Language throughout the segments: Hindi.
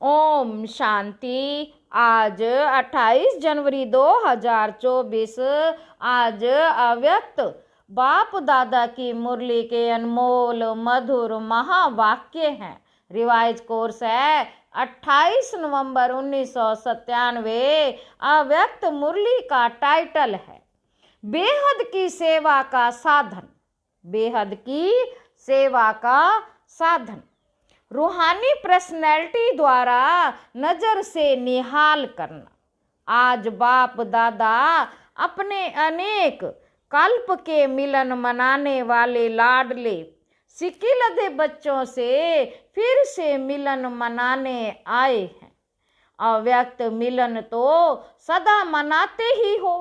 ओम शांति। आज 28 जनवरी 2024। आज अव्यक्त बाप दादा की मुरली के अनमोल मधुर महावाक्य हैं। रिवाइज कोर्स है 28 नवंबर 1997। अव्यक्त मुरली का टाइटल है बेहद की सेवा का साधन। बेहद की सेवा का साधन। रूहानी पर्सनैलिटी द्वारा नजर से निहाल करना। आज बाप दादा अपने अनेक कल्प के मिलन मनाने वाले लाडले सिकिलधे बच्चों से फिर से मिलन मनाने आए हैं। अव्यक्त मिलन तो सदा मनाते ही हो,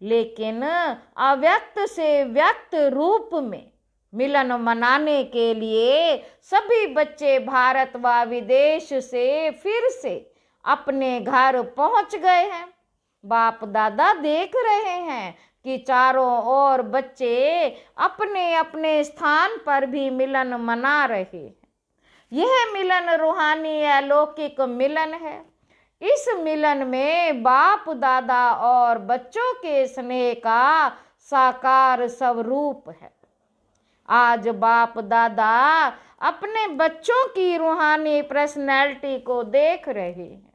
लेकिन अव्यक्त से व्यक्त रूप में मिलन मनाने के लिए सभी बच्चे भारत व विदेश से फिर से अपने घर पहुंच गए हैं। बाप दादा देख रहे हैं कि चारों ओर बच्चे अपने अपने स्थान पर भी मिलन मना रहे हैं। यह मिलन रूहानी अलौकिक मिलन है। इस मिलन में बाप दादा और बच्चों के स्नेह का साकार स्वरूप है। आज बाप दादा अपने बच्चों की रूहानी पर्सनैलिटी को देख रहे हैं।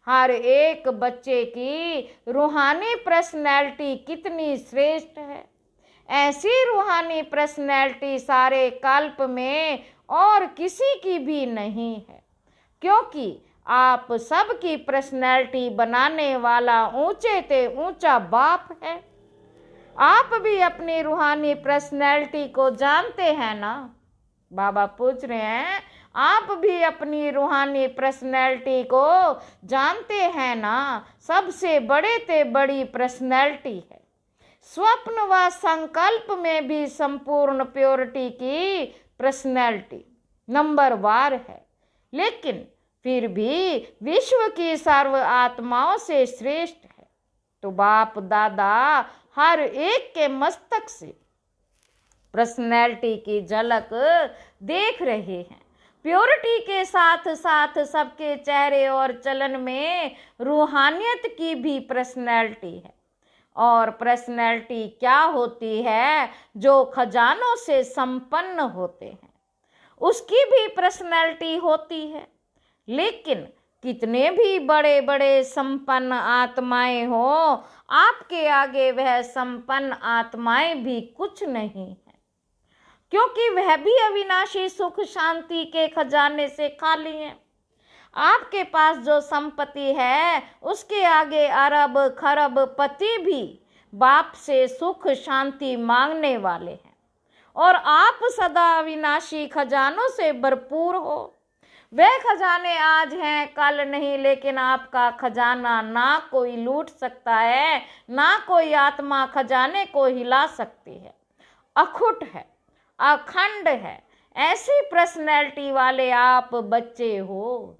हर एक बच्चे की रूहानी पर्सनैलिटी कितनी श्रेष्ठ है। ऐसी रूहानी पर्सनैलिटी सारे कल्प में और किसी की भी नहीं है, क्योंकि आप सबकी पर्सनैलिटी बनाने वाला ऊंचे से ऊंचा बाप है। आप भी अपनी रूहानी पर्सनैलिटी को जानते हैं ना? बाबा पूछ रहे हैं, आप भी अपनी रूहानी पर्सनैलिटी को जानते हैं ना? सबसे बड़े से बड़ी पर्सनैलिटी है। स्वप्न व संकल्प में भी संपूर्ण प्योरिटी की पर्सनैलिटी नंबर वार है, लेकिन फिर भी विश्व की सर्व आत्माओं से श्रेष्ठ है। तो बाप दादा हर एक के मस्तक से पर्सनैलिटी की झलक देख रहे हैं। प्योरिटी के साथ साथ सबके चेहरे और चलन में रूहानियत की भी पर्सनैलिटी है। और पर्सनैलिटी क्या होती है? जो खजानों से संपन्न होते हैं, उसकी भी पर्सनैलिटी होती है। लेकिन कितने भी बड़े बड़े संपन्न आत्माएं हो, आपके आगे वह संपन्न आत्माएं भी कुछ नहीं है, क्योंकि वह भी अविनाशी सुख शांति के खजाने से खाली हैं। आपके पास जो संपत्ति है, उसके आगे अरब खरब पति भी बाप से सुख शांति मांगने वाले हैं, और आप सदा अविनाशी खजानों से भरपूर हो। वह खजाने आज हैं, कल नहीं, लेकिन आपका खजाना ना कोई लूट सकता है, ना कोई आत्मा खजाने को हिला सकती है। अखुट है, अखंड है। ऐसी पर्सनैलिटी वाले आप बच्चे हो।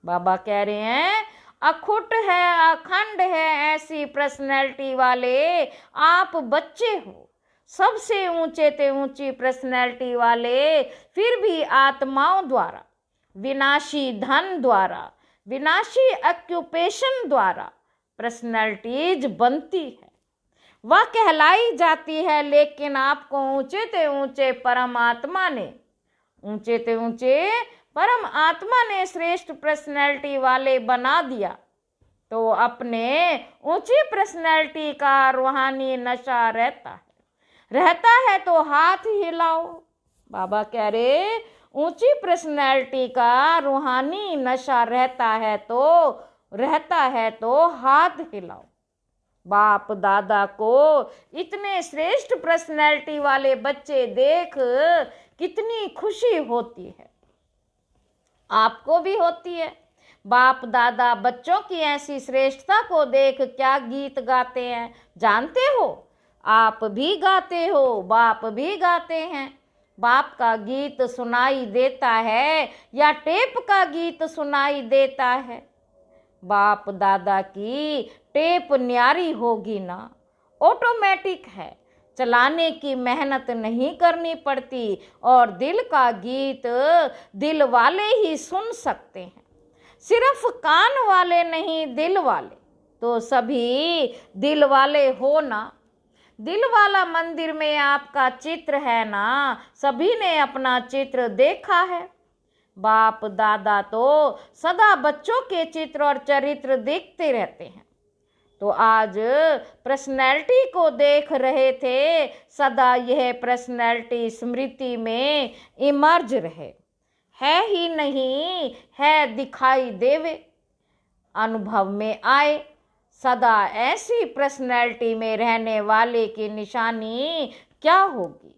बाबा कह रहे हैं, अखुट है, अखंड है, ऐसी पर्सनैलिटी वाले आप बच्चे हो। सबसे ऊंचे से ऊंची पर्सनैलिटी वाले फिर भी आत्माओं द्वारा, विनाशी धन द्वारा, विनाशी ऑक्यूपेशन द्वारा पर्सनैलिटीज बनती है, वह कहलाई जाती है। लेकिन आपको ऊंचे से ऊंचे परमात्मा ने, ऊंचे से ऊंचे परम आत्मा ने श्रेष्ठ पर्सनैलिटी वाले बना दिया। तो अपने ऊंची पर्सनैलिटी का रूहानी नशा रहता है तो हाथ हिलाओ। बाबा कह रहे, ऊंची पर्सनैलिटी का रूहानी नशा रहता है तो हाथ हिलाओ। बाप दादा को इतने श्रेष्ठ पर्सनैलिटी वाले बच्चे देख कितनी खुशी होती है। आपको भी होती है। बाप दादा बच्चों की ऐसी श्रेष्ठता को देख क्या गीत गाते हैं जानते हो? आप भी गाते हो, बाप भी गाते हैं। बाप का गीत सुनाई देता है या टेप का गीत सुनाई देता है? बाप दादा की टेप न्यारी होगी ना, ऑटोमेटिक है, चलाने की मेहनत नहीं करनी पड़ती, और दिल का गीत दिल वाले ही सुन सकते हैं। सिर्फ कान वाले नहीं दिल वाले, तो सभी दिल वाले हो ना। दिल वाला मंदिर में आपका चित्र है ना, सभी ने अपना चित्र देखा है। बाप दादा तो सदा बच्चों के चित्र और चरित्र देखते रहते हैं, तो आज पर्सनैलिटी को देख रहे थे, सदा यह पर्सनैलिटी स्मृति में इमर्ज रहे। है ही नहीं है दिखाई देवे, अनुभव में आए। सदा ऐसी पर्सनैलिटी में रहने वाले की निशानी क्या होगी?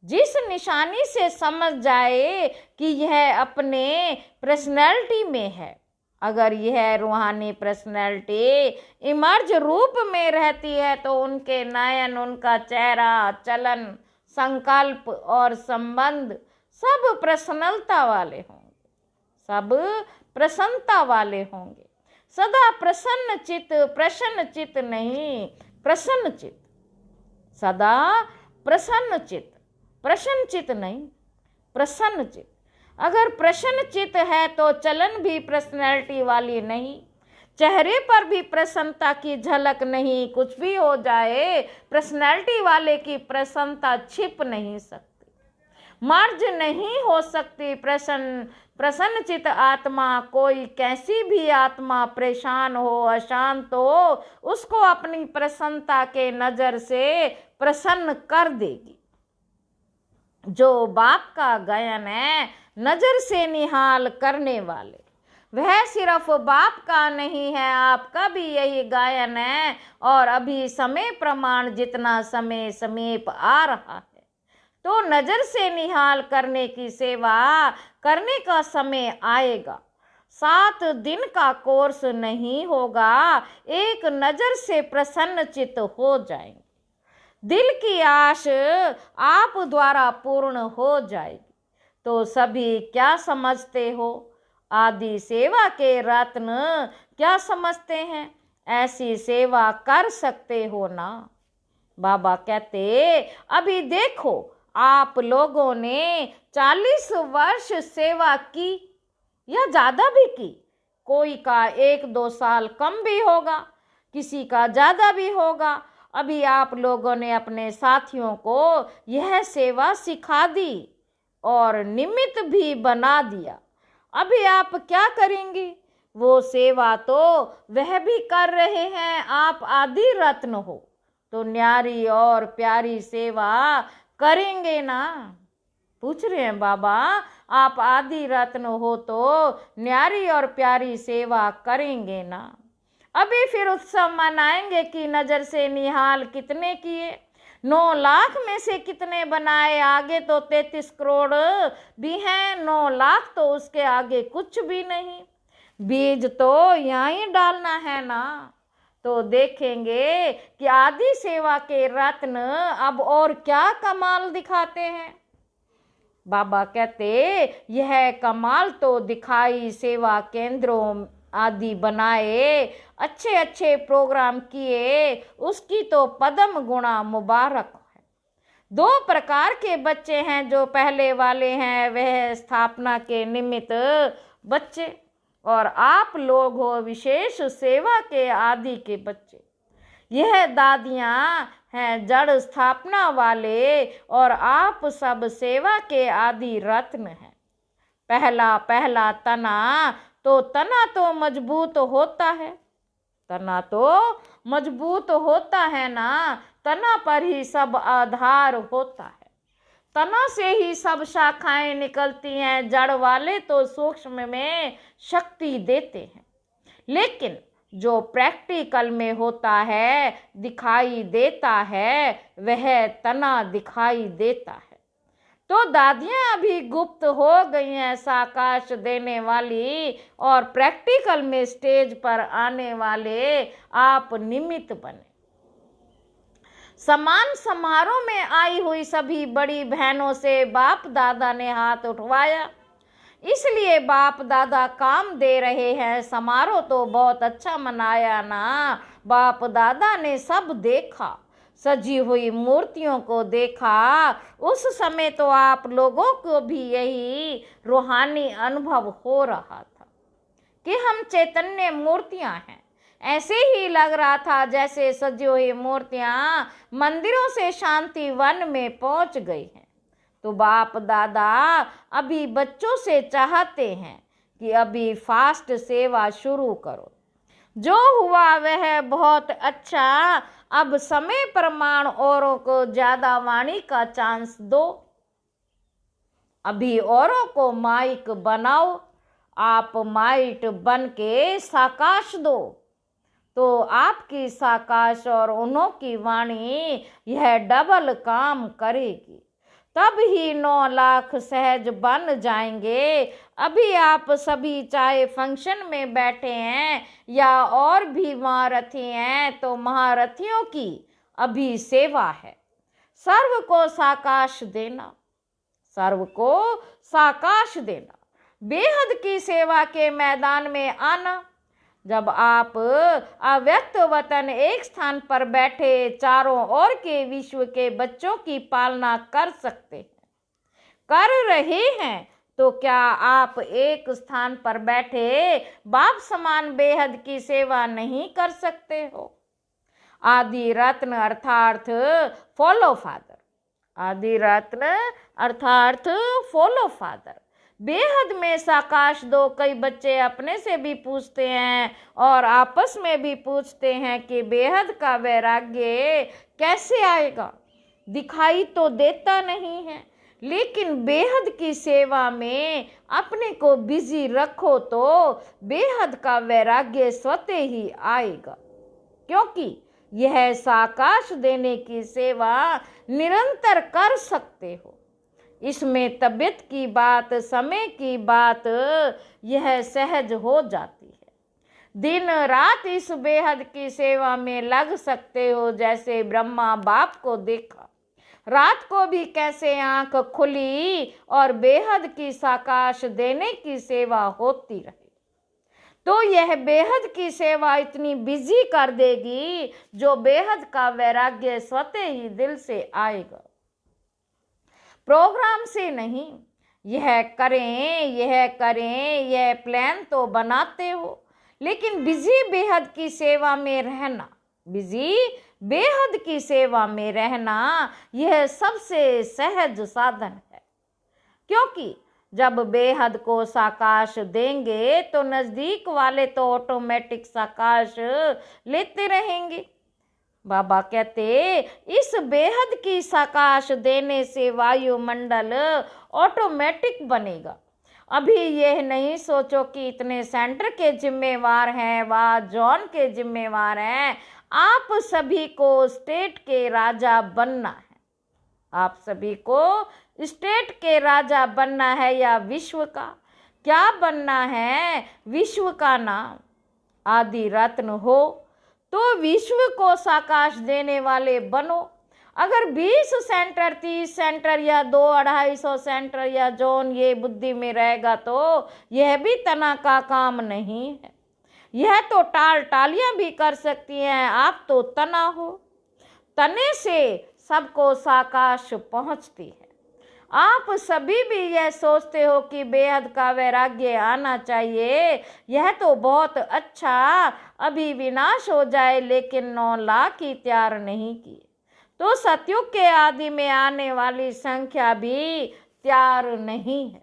जिस निशानी से समझ जाए कि यह अपने पर्सनैलिटी में है। अगर यह रूहानी पर्सनैलिटी इमर्ज रूप में रहती है तो उनके नयन, उनका चेहरा, चलन, संकल्प और संबंध सब प्रसन्नता वाले होंगे, सब प्रसन्नता वाले होंगे। सदा प्रसन्न चित्त नहीं, प्रसन्न चित्त, सदा प्रसन्न चित्त नहीं, प्रसन्न चित्त। अगर प्रसन्न चित्त है तो चलन भी पर्सनैलिटी वाली नहीं, चेहरे पर भी प्रसन्नता की झलक नहीं। कुछ भी हो जाए, पर्सनैलिटी वाले की प्रसन्नता छिप नहीं सकती, मर्ज नहीं हो सकती। प्रसन्न चित्त आत्मा, कोई कैसी भी आत्मा परेशान हो, अशांत हो, उसको अपनी प्रसन्नता के नजर से प्रसन्न कर देगी। जो बाप का गायन है नजर से निहाल करने वाले, वह सिर्फ बाप का नहीं है, आपका भी यही गायन है। और अभी समय प्रमाण जितना समय समीप आ रहा है, तो नजर से निहाल करने की सेवा करने का समय आएगा। 7 दिन का कोर्स नहीं होगा, एक नजर से प्रसन्न चित्त हो जाएंगे। दिल की आश आप द्वारा पूर्ण हो जाएगी। तो सभी क्या समझते हो? आदि सेवा के रत्न क्या समझते हैं? ऐसी सेवा कर सकते हो ना? बाबा कहते, अभी देखो आप लोगों ने 40 वर्ष सेवा की या ज़्यादा भी की। कोई का 1-2 साल कम भी होगा, किसी का ज़्यादा भी होगा। अभी आप लोगों ने अपने साथियों को यह सेवा सिखा दी और निमित्त भी बना दिया। अभी आप क्या करेंगे? वो सेवा तो वह भी कर रहे हैं, आप आदि रत्न हो तो न्यारी और प्यारी सेवा करेंगे ना? पूछ रहे हैं बाबा, आप आदि रत्न हो तो न्यारी और प्यारी सेवा करेंगे ना? अभी फिर उत्सव मनाएंगे कि नजर से निहाल कितने किए, 9 लाख में से कितने बनाए। आगे तो 33 करोड़ भी हैं, 9 लाख तो उसके आगे कुछ भी नहीं। बीज तो यहाँ ही डालना है ना। तो देखेंगे कि आदि सेवा के रत्न अब और क्या कमाल दिखाते हैं। बाबा कहते, यह कमाल तो दिखाई, सेवा केंद्रों आदि बनाए, अच्छे अच्छे प्रोग्राम किए, उसकी तो पदम गुणा मुबारक है। 2 प्रकार के बच्चे हैं। जो पहले वाले हैं वह स्थापना के निमित्त बच्चे, और आप लोग हो विशेष सेवा के आदि के बच्चे। यह दादियाँ हैं जड़ स्थापना वाले, और आप सब सेवा के आदि रत्न हैं। पहला तना तो मजबूत होता है, तना तो मजबूत होता है ना। तना पर ही सब आधार होता है, तना से ही सब शाखाएं निकलती हैं। जड़ वाले तो सूक्ष्म में शक्ति देते हैं, लेकिन जो प्रैक्टिकल में होता है, दिखाई देता है, वह तना दिखाई देता है। तो दादियाँ अभी गुप्त हो गई हैं, साकाश देने वाली, और प्रैक्टिकल में स्टेज पर आने वाले आप निमित्त बने। समान समारोह में आई हुई सभी बड़ी बहनों से बाप दादा ने हाथ उठवाया, इसलिए बाप दादा काम दे रहे हैं। समारोह तो बहुत अच्छा मनाया ना। बाप दादा ने सब देखा, सजी हुई मूर्तियों को देखा। उस समय तो आप लोगों को भी यही रूहानी अनुभव हो रहा था कि हम चैतन्य मूर्तियां हैं। ऐसे ही लग रहा था जैसे सजी हुई मूर्तियां मंदिरों से शांति वन में पहुंच गई हैं। तो बाप दादा अभी बच्चों से चाहते हैं कि अभी फास्ट सेवा शुरू करो। जो हुआ वह बहुत अच्छा, अब समय प्रमाण औरों को ज्यादा वाणी का चांस दो। अभी औरों को माइक बनाओ, आप माइट बन के साकाश दो, तो आपकी साकाश और उन्हों की वाणी यह डबल काम करेगी। तब ही 9 लाख सहज बन जाएंगे। अभी आप सभी चाहे फंक्शन में बैठे हैं या और भी महारथी हैं, तो महारथियों की अभी सेवा है। सर्व को साकाश देना, सर्व को साकाश देना, बेहद की सेवा के मैदान में आना। जब आप अव्यक्त वतन एक स्थान पर बैठे चारों ओर के विश्व के बच्चों की पालना कर सकते हैं, कर रहे हैं, तो क्या आप एक स्थान पर बैठे बाप समान बेहद की सेवा नहीं कर सकते हो? आदि रत्न अर्थात फॉलो फादर, आदि रत्न अर्थात फॉलो फादर, बेहद में साकाश दो। कई बच्चे अपने से भी पूछते हैं और आपस में भी पूछते हैं कि बेहद का वैराग्य कैसे आएगा, दिखाई तो देता नहीं है। लेकिन बेहद की सेवा में अपने को बिजी रखो तो बेहद का वैराग्य स्वतः ही आएगा, क्योंकि यह साकाश देने की सेवा निरंतर कर सकते हो। इसमें तबीयत की बात, समय की बात, यह सहज हो जाती है। दिन रात इस बेहद की सेवा में लग सकते हो। जैसे ब्रह्मा बाप को देखा, रात को भी कैसे आंख खुली और बेहद की साकाश देने की सेवा होती रही, तो यह बेहद की सेवा इतनी बिजी कर देगी जो बेहद का वैराग्य स्वतः ही दिल से आएगा, प्रोग्राम से नहीं। यह करें, यह करें, यह प्लान तो बनाते हो, लेकिन बिजी बेहद की सेवा में रहना, बिजी बेहद की सेवा में रहना, यह सबसे सहज साधन है। क्योंकि जब बेहद को साकाश देंगे तो नजदीक वाले तो ऑटोमेटिक साकाश लेते रहेंगे। बाबा कहते इस बेहद की साकाश देने से वायुमंडल ऑटोमेटिक बनेगा। अभी यह नहीं सोचो कि इतने सेंटर के जिम्मेवार हैं, वह जॉन के जिम्मेवार हैं। आप सभी को स्टेट के राजा बनना है, आप सभी को स्टेट के राजा बनना है या विश्व का? क्या बनना है? विश्व का नाम आदि रत्न हो तो विश्व को साकाश देने वाले बनो। अगर 20 सेंटर, 30 सेंटर या 200-250 सेंटर या जोन ये बुद्धि में रहेगा तो यह भी तना का काम नहीं है। यह तो टालियां भी कर सकती हैं, आप तो तना हो। तने से सबको साकाश पहुंचती है। आप सभी भी यह सोचते हो कि बेहद का वैराग्य आना चाहिए, यह तो बहुत अच्छा, अभी विनाश हो जाए, लेकिन 9 लाख ही तैयार नहीं किए तो सतयुग के आदि में आने वाली संख्या भी तैयार नहीं है।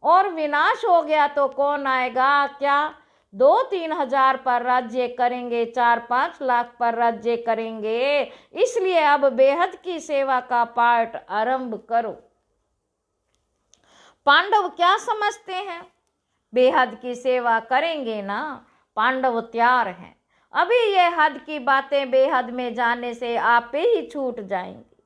और विनाश हो गया तो कौन आएगा? क्या 2-3 हजार पर राज्य करेंगे, 4-5 लाख पर राज्य करेंगे? इसलिए अब बेहद की सेवा का पाठ आरंभ करो। पांडव क्या समझते हैं? बेहद की सेवा करेंगे ना, पांडव तैयार हैं। अभी ये हद की बातें बेहद में जाने से आप ही छूट जाएंगी,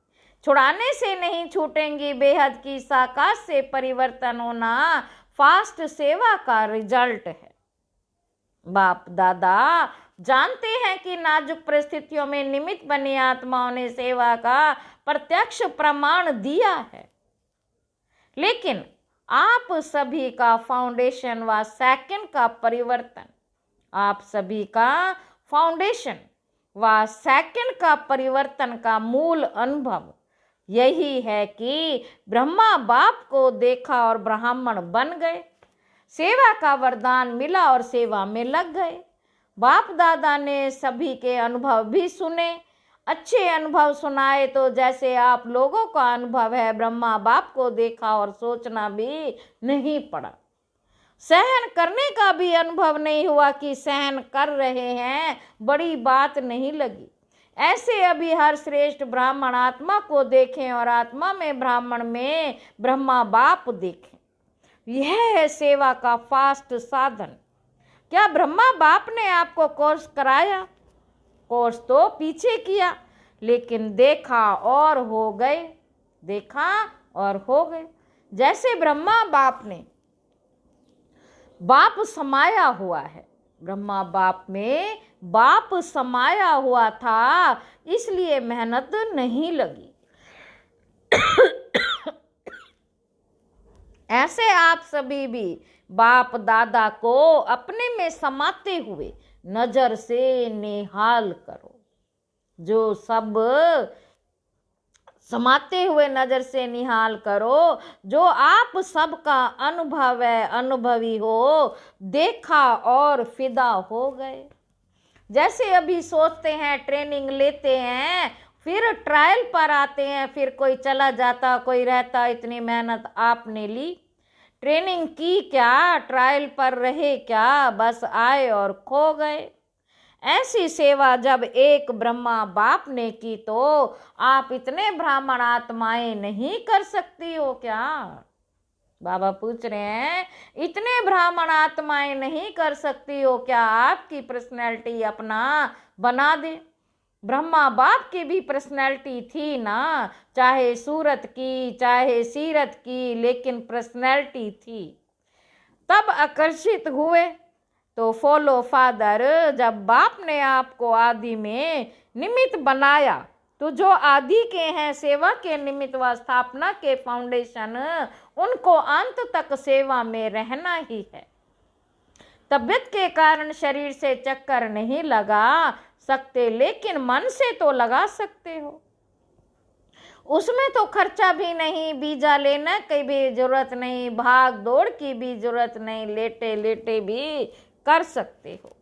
छुड़ाने से नहीं छूटेंगी। बेहद की साकाश से परिवर्तन होना फास्ट सेवा का रिजल्ट है। बाप दादा जानते हैं कि नाजुक परिस्थितियों में निमित्त बनी आत्माओं ने सेवा का प्रत्यक्ष प्रमाण दिया है, लेकिन आप सभी का फाउंडेशन व सेकंड का परिवर्तन, आप सभी का फाउंडेशन व सेकंड का परिवर्तन का मूल अनुभव यही है कि ब्रह्मा बाप को देखा और ब्राह्मण बन गए। सेवा का वरदान मिला और सेवा में लग गए। बाप दादा ने सभी के अनुभव भी सुने, अच्छे अनुभव सुनाए। तो जैसे आप लोगों का अनुभव है, ब्रह्मा बाप को देखा और सोचना भी नहीं पड़ा। सहन करने का भी अनुभव नहीं हुआ कि सहन कर रहे हैं, बड़ी बात नहीं लगी। ऐसे अभी हर श्रेष्ठ ब्राह्मण आत्मा को देखें और आत्मा में ब्राह्मण में ब्रह्मा बाप देखें। यह है सेवा का फास्ट साधन। क्या ब्रह्मा बाप ने आपको कोर्स कराया? कोर्स तो पीछे किया, लेकिन देखा और हो गए, देखा और हो गए। जैसे ब्रह्मा बाप ने, बाप समाया हुआ है, ब्रह्मा बाप में बाप समाया हुआ था, इसलिए मेहनत नहीं लगी। ऐसे आप सभी भी बाप दादा को अपने में समाते हुए नजर से निहाल करो। जो सब समाते हुए नजर से निहाल करो, जो आप सबका अनुभव है, अनुभवी हो, देखा और फिदा हो गए। जैसे अभी सोचते हैं, ट्रेनिंग लेते हैं, फिर ट्रायल पर आते हैं, फिर कोई चला जाता, कोई रहता। इतनी मेहनत आपने ली, ट्रेनिंग की क्या, ट्रायल पर रहे क्या, बस आए और खो गए। ऐसी सेवा जब एक ब्रह्मा बाप ने की, तो आप इतने ब्राह्मण आत्माएं नहीं कर सकती हो क्या? बाबा पूछ रहे हैं, इतने ब्राह्मण आत्माएं नहीं कर सकती हो क्या? आपकी पर्सनैलिटी अपना बना दे। ब्रह्मा बाप की भी पर्सनैलिटी थी ना, चाहे सूरत की चाहे सीरत की, लेकिन पर्सनैलिटी थी। तब आकर्षित हुए तो फॉलो फादर। जब बाप ने आपको आदि में निमित्त बनाया, तो जो आदि के हैं, सेवा के निमित्त व स्थापना के फाउंडेशन, उनको अंत तक सेवा में रहना ही है। तबियत के कारण शरीर से चक्कर नहीं लगा सकते, लेकिन मन से तो लगा सकते हो। उसमें तो खर्चा भी नहीं, वीजा लेना की भी जरूरत नहीं, भाग दौड़ की भी जरूरत नहीं, लेटे लेटे भी कर सकते हो।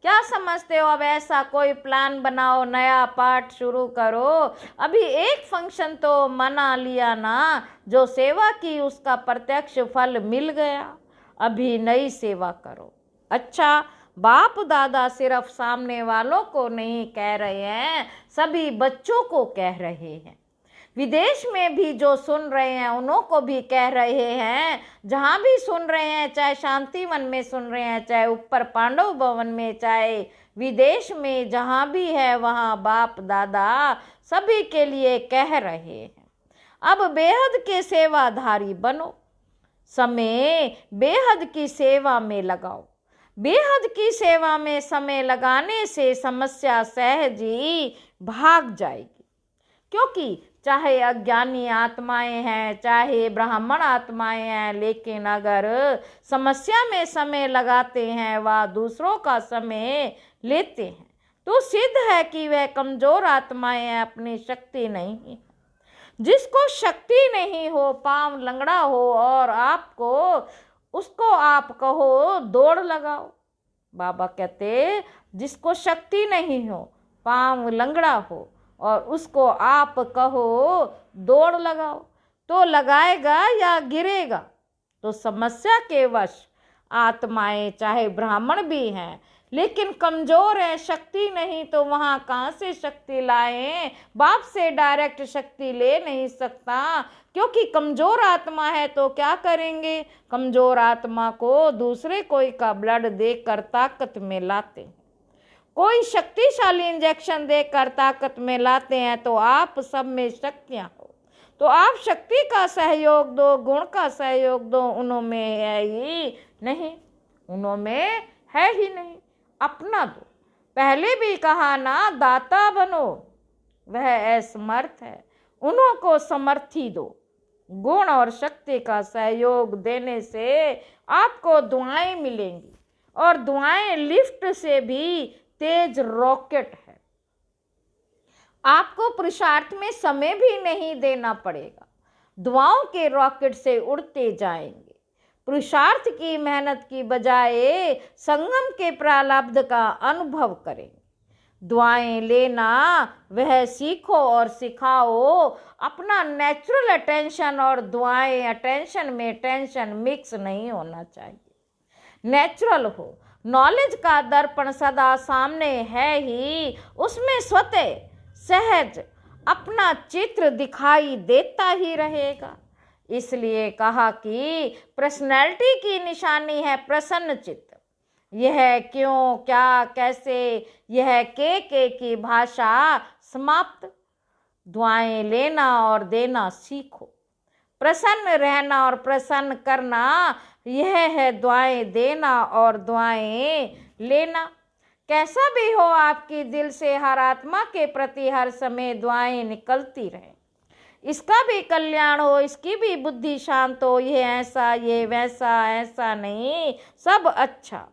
क्या समझते हो? अब ऐसा कोई प्लान बनाओ, नया पाठ शुरू करो। अभी एक फंक्शन तो मना लिया ना, जो सेवा की उसका प्रत्यक्ष फल मिल गया। अभी नई सेवा करो। अच्छा, बाप दादा सिर्फ सामने वालों को नहीं कह रहे हैं, सभी बच्चों को कह रहे हैं। विदेश में भी जो सुन रहे हैं, उन्हों को भी कह रहे हैं। जहाँ भी सुन रहे हैं, चाहे शांतिवन में सुन रहे हैं, चाहे ऊपर पांडव भवन में, चाहे विदेश में, जहाँ भी है, वहाँ बाप दादा सभी के लिए कह रहे हैं। अब बेहद के सेवाधारी बनो, समय बेहद की सेवा में लगाओ। बेहद की सेवा में समय लगाने से समस्या सहज ही भाग जाएगी। क्योंकि चाहे अज्ञानी आत्माएं हैं, चाहे ब्राह्मण आत्माएं हैं, लेकिन अगर समस्या में समय लगाते हैं, वह दूसरों का समय लेते हैं, तो सिद्ध है कि वह कमजोर आत्माएं हैं, अपनी शक्ति नहीं है। जिसको शक्ति नहीं हो, पांव लंगड़ा हो और आपको उसको आप कहो दौड़ लगाओ। बाबा कहते, जिसको शक्ति नहीं हो, पांव लंगड़ा हो और उसको आप कहो दौड़ लगाओ, तो लगाएगा या गिरेगा? तो समस्या के वश आत्माएं, चाहे ब्राह्मण भी हैं, लेकिन कमजोर है, शक्ति नहीं, तो वहाँ कहाँ से शक्ति लाएं? बाप से डायरेक्ट शक्ति ले नहीं सकता, क्योंकि कमजोर आत्मा है। तो क्या करेंगे? कमजोर आत्मा को दूसरे कोई का ब्लड देकर ताकत में लाते हैं, कोई शक्तिशाली इंजेक्शन देकर ताकत में लाते हैं। तो आप सब में शक्तियाँ हो, तो आप शक्ति का सहयोग दो, गुण का सहयोग दो। उनमें है ही नहीं, उनमें है ही नहीं, अपना दो। पहले भी कहा ना, दाता बनो, वह असमर्थ है, उन्हों को समर्थी दो। गुण और शक्ति का सहयोग देने से आपको दुआएं मिलेंगी, और दुआएं लिफ्ट से भी तेज रॉकेट है। आपको पुरुषार्थ में समय भी नहीं देना पड़ेगा, दुआओं के रॉकेट से उड़ते जाएंगे। पुरुषार्थ की मेहनत की बजाय संगम के प्रारब्ध का अनुभव करें। दुआएं लेना वह सीखो और सिखाओ। अपना नेचुरल अटेंशन और दुआएं अटेंशन में टेंशन मिक्स नहीं होना चाहिए, नेचुरल हो। नॉलेज का दर्पण सदा सामने है ही, उसमें स्वतः सहज अपना चित्र दिखाई देता ही रहेगा। इसलिए कहा कि पर्सनैलिटी की निशानी है प्रसन्न चित्त। यह क्यों, क्या, कैसे, यह के की भाषा समाप्त। दुआएं लेना और देना सीखो। प्रसन्न रहना और प्रसन्न करना, यह है दुआएं देना और दुआएं लेना। कैसा भी हो, आपकी दिल से हर आत्मा के प्रति हर समय दुआएं निकलती रहें। इसका भी कल्याण हो, इसकी भी बुद्धि शांत हो। ये ऐसा, ये वैसा, ऐसा नहीं, सब अच्छा।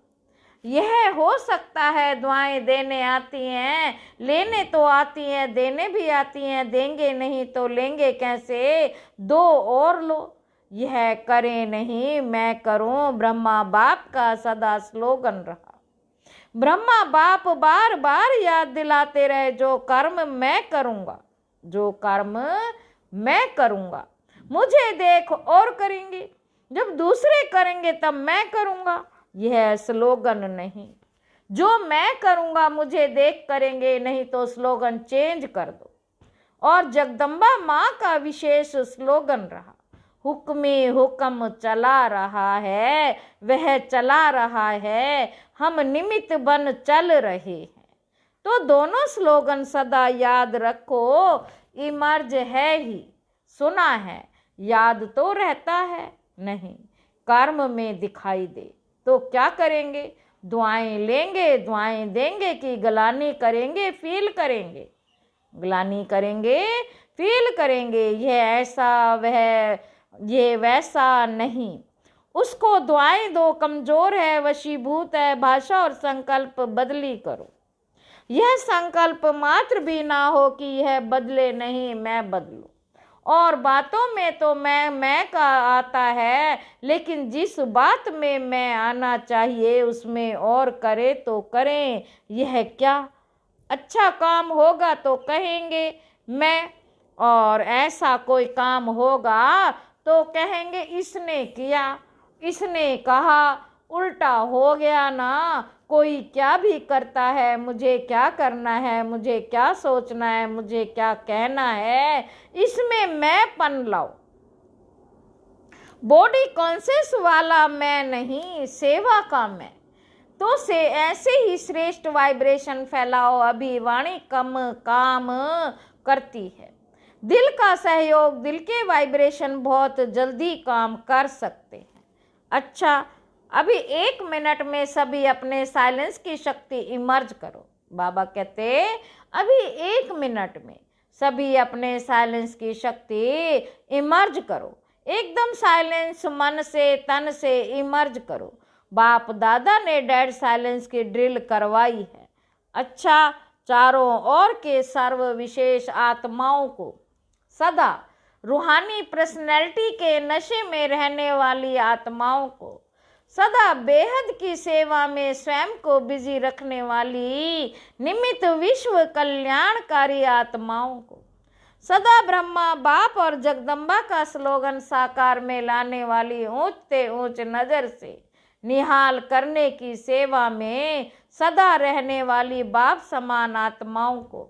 यह हो सकता है दुआएं देने आती हैं, लेने तो आती हैं, देने भी आती हैं। देंगे नहीं तो लेंगे कैसे, दो और लो। यह करें नहीं मैं करूं, ब्रह्मा बाप का सदा स्लोगन रहा। ब्रह्मा बाप बार बार याद दिलाते रहे, जो कर्म मैं करूंगा, जो कर्म मैं करूंगा। मुझे देख और करेंगे, जब दूसरे करेंगे तब मैं करूंगा, यह स्लोगन नहीं। जो मैं करूंगा मुझे देख करेंगे, नहीं तो स्लोगन चेंज कर दो। और जगदम्बा माँ का विशेष स्लोगन रहा, हुक्मे हुक्म चला रहा है, वह चला रहा है, हम निमित्त बन चल रहे हैं। तो दोनों स्लोगन सदा याद रखो। इमर्ज है ही, सुना है, याद तो रहता है नहीं, कर्म में दिखाई दे। तो क्या करेंगे, दुआएं लेंगे, दुआएं देंगे कि गलानी करेंगे, फील करेंगे। गलानी करेंगे, फील करेंगे। यह ऐसा, वह ये वैसा नहीं। उसको दुआएं दो, कमजोर है, वशीभूत है, भाषा और संकल्प बदली करो। यह संकल्प मात्र भी ना हो कि यह बदले नहीं, मैं बदलूं। और बातों में तो मैं का आता है, लेकिन जिस बात में मैं आना चाहिए उसमें और करे तो करें। यह क्या, अच्छा काम होगा तो कहेंगे मैं, और ऐसा कोई काम होगा तो कहेंगे इसने किया, इसने कहा, उल्टा हो गया ना। कोई क्या भी करता है, मुझे क्या करना है, मुझे क्या सोचना है, मुझे क्या कहना है, इसमें मैं पन लाओ। बॉडी कॉन्शियस वाला मैं नहीं, सेवा का मैं। तो से ऐसे ही श्रेष्ठ वाइब्रेशन फैलाओ। अभी वाणी कम काम करती है, दिल का सहयोग, दिल के वाइब्रेशन बहुत जल्दी काम कर सकते हैं। अच्छा, अभी 1 मिनट में सभी अपने साइलेंस की शक्ति इमर्ज करो। बाबा कहते अभी 1 मिनट में सभी अपने साइलेंस की शक्ति इमर्ज करो। एकदम साइलेंस, मन से तन से इमर्ज करो। बाप दादा ने डेड साइलेंस की ड्रिल करवाई है। अच्छा, चारों ओर के सर्व विशेष आत्माओं को, सदा रूहानी पर्सनैलिटी के नशे में रहने वाली आत्माओं को, सदा बेहद की सेवा में स्वयं को बिजी रखने वाली निमित्त विश्व कल्याणकारी आत्माओं को, सदा ब्रह्मा बाप और जगदम्बा का स्लोगन साकार में लाने वाली ऊंच से ऊंच नजर से निहाल करने की सेवा में सदा रहने वाली बाप समान आत्माओं को,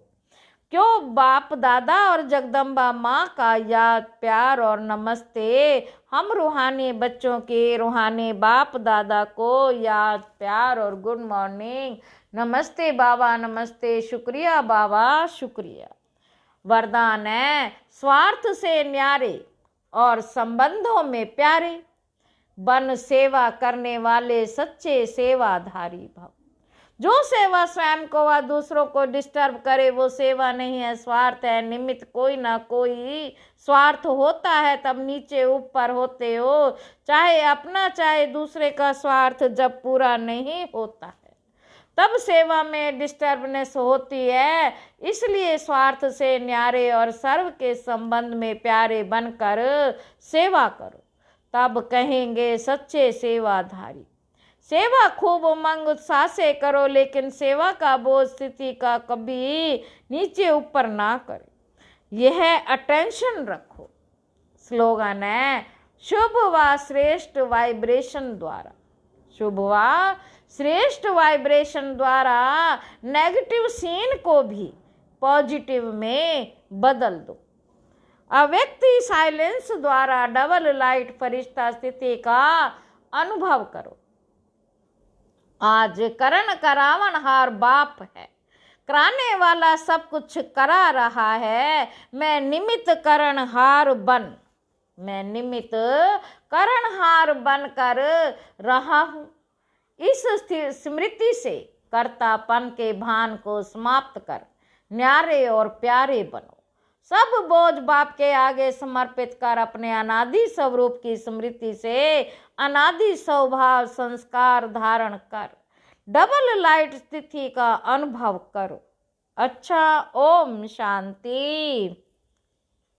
क्यों बाप दादा और जगदम्बा माँ का याद, प्यार और नमस्ते। हम रूहानी बच्चों के रूहानी बाप दादा को याद, प्यार और गुड मॉर्निंग, नमस्ते बाबा, नमस्ते, शुक्रिया बाबा, शुक्रिया। वरदान है, स्वार्थ से न्यारे और संबंधों में प्यारे बन सेवा करने वाले सच्चे सेवाधारी भव। जो सेवा स्वयं को व दूसरों को डिस्टर्ब करे वो सेवा नहीं है, स्वार्थ है। निमित्त कोई ना कोई स्वार्थ होता है, तब नीचे ऊपर होते हो। चाहे अपना चाहे दूसरे का स्वार्थ जब पूरा नहीं होता है तब सेवा में डिस्टर्बनेस होती है। इसलिए स्वार्थ से न्यारे और सर्व के संबंध में प्यारे बनकर सेवा करो। तब कहेंगे सच्चे सेवाधारी। सेवा खूब उमंग उत्साह से करो, लेकिन सेवा का बोझ स्थिति का कभी नीचे ऊपर ना करे, यह अटेंशन रखो। स्लोगन है शुभ व श्रेष्ठ वाइब्रेशन द्वारा। शुभ व श्रेष्ठ वाइब्रेशन द्वारा नेगेटिव सीन को भी पॉजिटिव में बदल दो। अव्यक्ति साइलेंस द्वारा डबल लाइट फरिश्ता स्थिति का अनुभव करो। आज करण करावन हार बाप है, कराने वाला सब कुछ करा रहा है। मैं निमित्त करणहार बन, मैं निमित्त करणहार बन कर रहा हूँ। इस स्मृति से कर्तापन के भान को समाप्त कर न्यारे और प्यारे बनो। सब बोझ बाप के आगे समर्पित कर अपने अनादि स्वरूप की स्मृति से अनादि स्वभाव संस्कार धारण कर डबल लाइट स्थिति का अनुभव करो। अच्छा, ओम शांति।